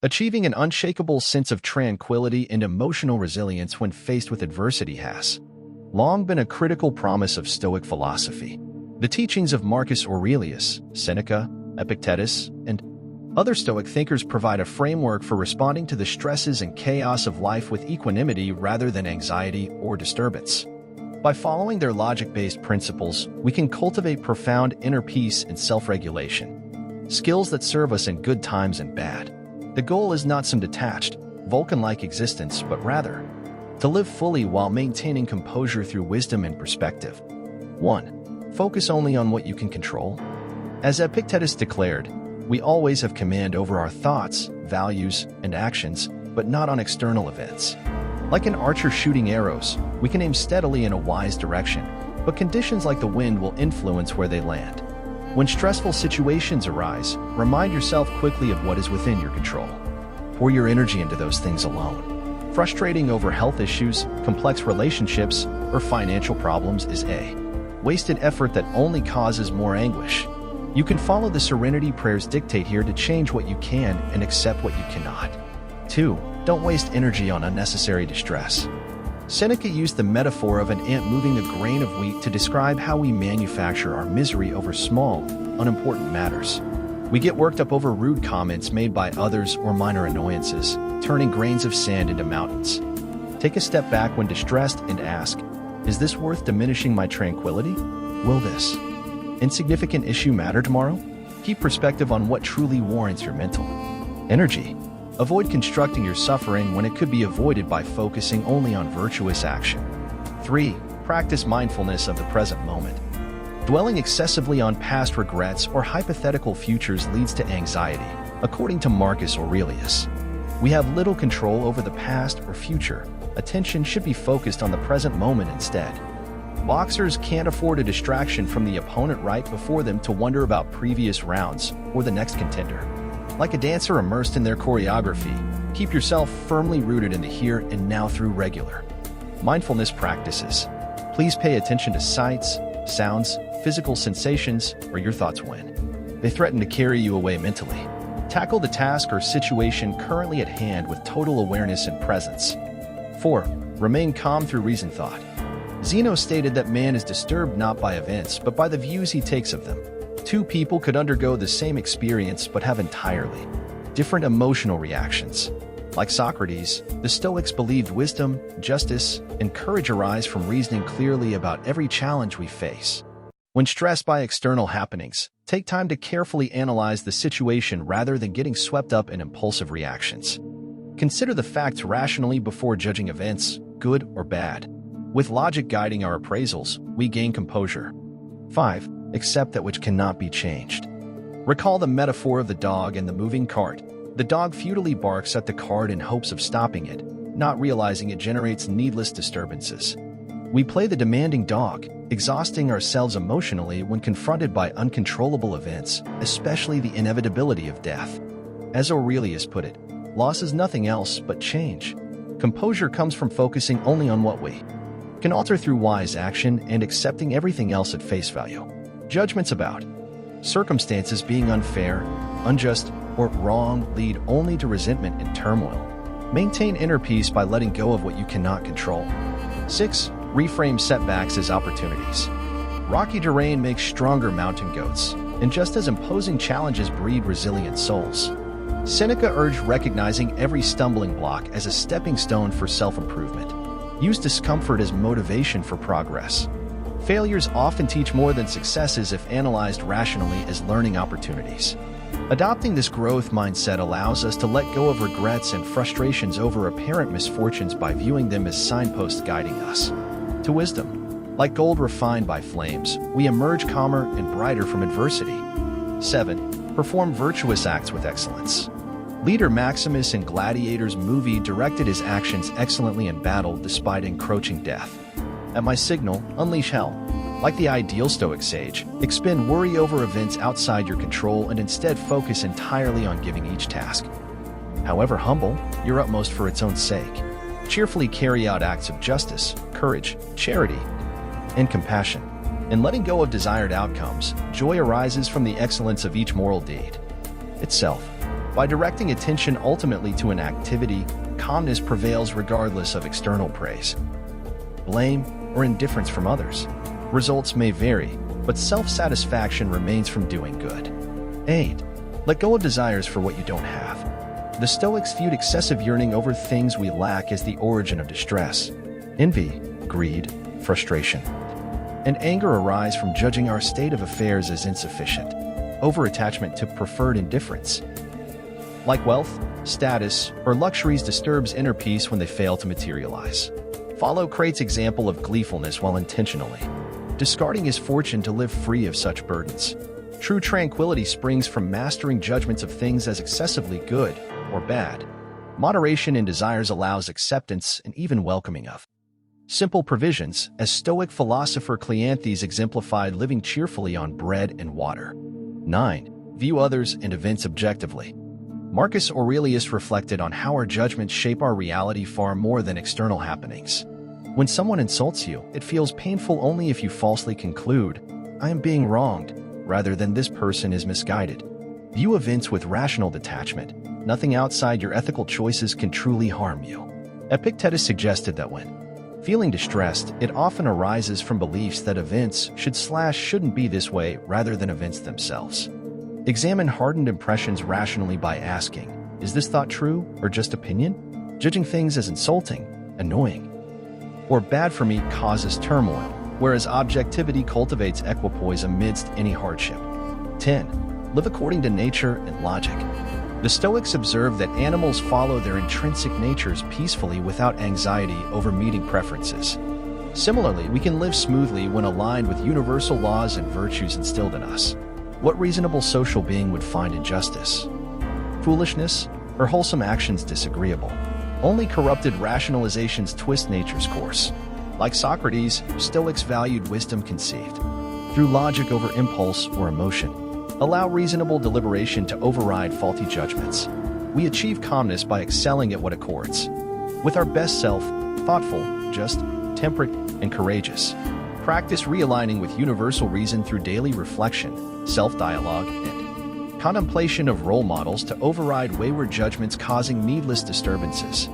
Achieving an unshakable sense of tranquility and emotional resilience when faced with adversity has long been a critical promise of Stoic philosophy. The teachings of Marcus Aurelius, Seneca, Epictetus, and other Stoic thinkers provide a framework for responding to the stresses and chaos of life with equanimity rather than anxiety or disturbance. By following their logic-based principles, we can cultivate profound inner peace and self-regulation, skills that serve us in good times and bad. The goal is not some detached, Vulcan-like existence, but rather to live fully while maintaining composure through wisdom and perspective. 1. Focus only on what you can control. As Epictetus declared, we always have command over our thoughts, values, and actions, but not on external events. Like an archer shooting arrows, we can aim steadily in a wise direction, but conditions like the wind will influence where they land. When stressful situations arise, remind yourself quickly of what is within your control. Pour your energy into those things alone. Frustrating over health issues, complex relationships, or financial problems is a wasted effort that only causes more anguish. You can follow the Serenity Prayer's dictate here to change what you can and accept what you cannot. 2. Don't waste energy on unnecessary distress. Seneca used the metaphor of an ant moving a grain of wheat to describe how we manufacture our misery over small, unimportant matters. We get worked up over rude comments made by others or minor annoyances, turning grains of sand into mountains. Take a step back when distressed and ask, is this worth diminishing my tranquility? Will this insignificant issue matter tomorrow? Keep perspective on what truly warrants your mental energy. Avoid constructing your suffering when it could be avoided by focusing only on virtuous action. 3. Practice mindfulness of the present moment. Dwelling excessively on past regrets or hypothetical futures leads to anxiety, according to Marcus Aurelius. We have little control over the past or future. Attention should be focused on the present moment instead. Boxers can't afford a distraction from the opponent right before them to wonder about previous rounds or the next contender. Like a dancer immersed in their choreography, keep yourself firmly rooted in the here and now through regular mindfulness practices. Please pay attention to sights, sounds, physical sensations, or your thoughts when they threaten to carry you away mentally. Tackle the task or situation currently at hand with total awareness and presence. 4. Remain calm through reasoned thought. Zeno stated that man is disturbed not by events, but by the views he takes of them. Two people could undergo the same experience but have entirely different emotional reactions. Like Socrates, the Stoics believed wisdom, justice, and courage arise from reasoning clearly about every challenge we face. When stressed by external happenings, take time to carefully analyze the situation rather than getting swept up in impulsive reactions. Consider the facts rationally before judging events, good or bad. With logic guiding our appraisals, we gain composure. 5. Accept that which cannot be changed. Recall the metaphor of the dog and the moving cart. The dog futilely barks at the cart in hopes of stopping it, not realizing it generates needless disturbances. We play the demanding dog, exhausting ourselves emotionally when confronted by uncontrollable events, especially the inevitability of death. As Aurelius put it, loss is nothing else but change. Composure comes from focusing only on what we can alter through wise action and accepting everything else at face value. Judgments about circumstances being unfair, unjust, or wrong lead only to resentment and turmoil. Maintain inner peace by letting go of what you cannot control. 6. Reframe setbacks as opportunities. Rocky terrain makes stronger mountain goats, and just as imposing challenges breed resilient souls. Seneca urged recognizing every stumbling block as a stepping stone for self-improvement. Use discomfort as motivation for progress. Failures often teach more than successes if analyzed rationally as learning opportunities. Adopting this growth mindset allows us to let go of regrets and frustrations over apparent misfortunes by viewing them as signposts guiding us to wisdom. Like gold refined by flames, we emerge calmer and brighter from adversity. 7. Perform virtuous acts with excellence. Leader Maximus in Gladiator's movie directed his actions excellently in battle despite encroaching death. At my signal, unleash hell. Like the ideal Stoic sage, expend worry over events outside your control and instead focus entirely on giving each task, however humble, your utmost for its own sake. Cheerfully carry out acts of justice, courage, charity, and compassion. In letting go of desired outcomes, joy arises from the excellence of each moral deed itself. By directing attention ultimately to an activity, calmness prevails regardless of external praise, blame, or indifference from others. Results may vary, but self-satisfaction remains from doing good. 8. Let go of desires for what you don't have. The Stoics viewed excessive yearning over things we lack as the origin of distress. Envy, greed, frustration, and anger arise from judging our state of affairs as insufficient. Over-attachment to preferred indifference, like wealth, status, or luxuries, disturbs inner peace when they fail to materialize. Follow Crate's example of gleefulness while intentionally discarding his fortune to live free of such burdens. True tranquility springs from mastering judgments of things as excessively good or bad. Moderation in desires allows acceptance and even welcoming of simple provisions, as Stoic philosopher Cleanthes exemplified, living cheerfully on bread and water. 9. View others and events objectively. Marcus Aurelius reflected on how our judgments shape our reality far more than external happenings. When someone insults you, it feels painful only if you falsely conclude, "I am being wronged," rather than "this person is misguided." View events with rational detachment. Nothing outside your ethical choices can truly harm you. Epictetus suggested that when feeling distressed, it often arises from beliefs that events shouldn't be this way rather than events themselves. Examine hardened impressions rationally by asking, is this thought true or just opinion? Judging things as insulting, annoying, or bad for me causes turmoil, whereas objectivity cultivates equipoise amidst any hardship. 10. Live according to nature and logic. The Stoics observed that animals follow their intrinsic natures peacefully without anxiety over meeting preferences. Similarly, we can live smoothly when aligned with universal laws and virtues instilled in us. What reasonable social being would find injustice, foolishness, or wholesome actions disagreeable? Only corrupted rationalizations twist nature's course. Like Socrates, Stoics valued wisdom conceived through logic over impulse or emotion. Allow reasonable deliberation to override faulty judgments. We achieve calmness by excelling at what accords with our best self, thoughtful, just, temperate, and courageous. Practice realigning with universal reason through daily reflection, self-dialogue, and contemplation of role models to override wayward judgments causing needless disturbances.